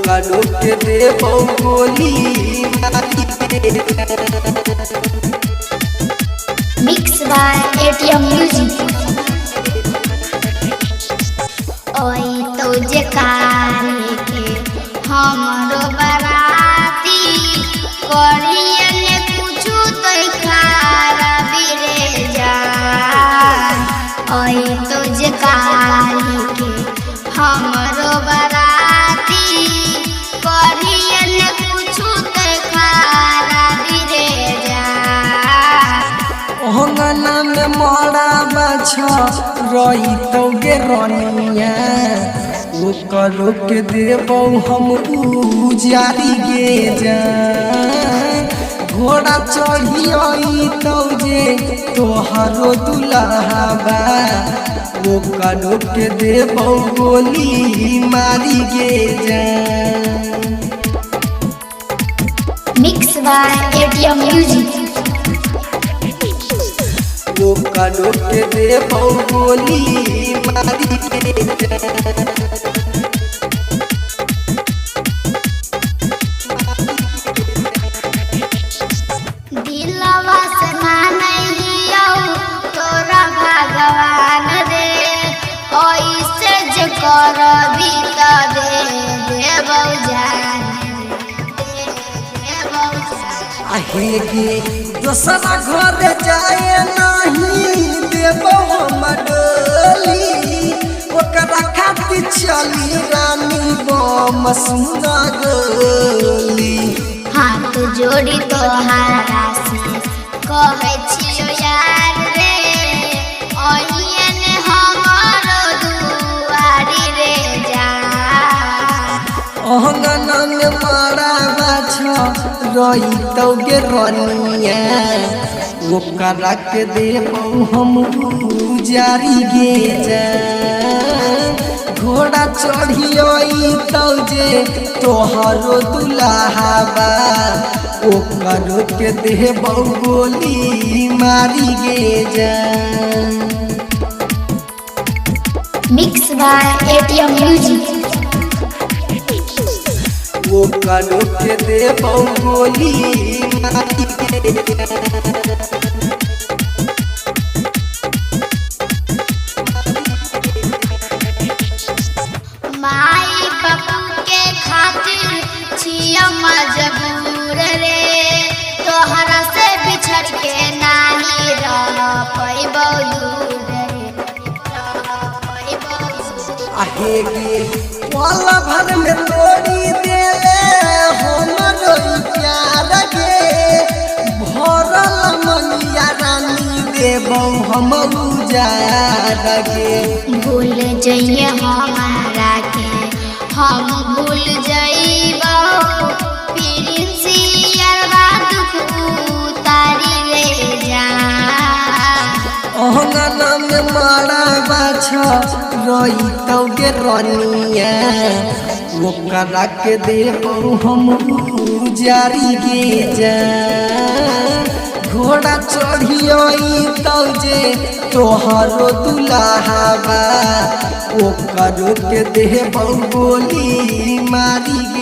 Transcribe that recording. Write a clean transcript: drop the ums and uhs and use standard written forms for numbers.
करो के देबो गोली मारी के मिक्स बाय एटीएम म्यूजिक। ओई तो जे कारे के हमरो बराती करियन कुछु तो खारा बिरे जा। ओई तो जे कारे के हमरो बराती करियन कुछु तो खारा बिरे जा। ओहंगना में मोड़ा बाछा रही तो गे रनिया वो करो के देबो हम उजारी गे जा। घोड़ा चढ़ी तो जे तोहरो दुल्हा बा वो करो के देबो गोली मारी गे जा। Mix by ATM music. वो करो के देबो गोली मारी के दिलवा से मानैयो तोरा भगवान रे ओइसे जे करबी त दे देबौ जान देबौ जान। आहे गे दोसरा घर जाए नहीं देबो हम डोली ओकरा खातिर चली रानी बम सुना गोली। हाथ जोड़ी तोहारा से कहै छियो यार रे ओहियन हमरो दुआरी रे जा। ओहंगना में मारा बाछा रही तो गे रनिया ओकरा के देबो हम उजारी गे जा। घोड़ा चढ़ी तो जे तोहरो दुल्हा बा ओकरो के देबो गोली मारी गे जा। Mix by ATM music. वो करो के देबो गोली मारी के माई बापू के खातिर छिया मजबूर रे तोहरा से बिछड़ के नाही रह पैबौ दूर रे रह पैबौ दूर। आहे गे वाला भर में तोड़ी देले हमरो प्यार गे भरल मनिया रानी देबो हम उजार गे। भूल जइए हमारा के हम भूल जइबौ प्रिंसियरवा दुख उतारी ले जा। ओहंगना में मारा बाछा रही तो गे रनिया ओकरा के देबो हम उजारी गे जा। घोड़ा चढ़ी तो जे तोहरो दुल्हा बा ओकरो के देबो गोली मारी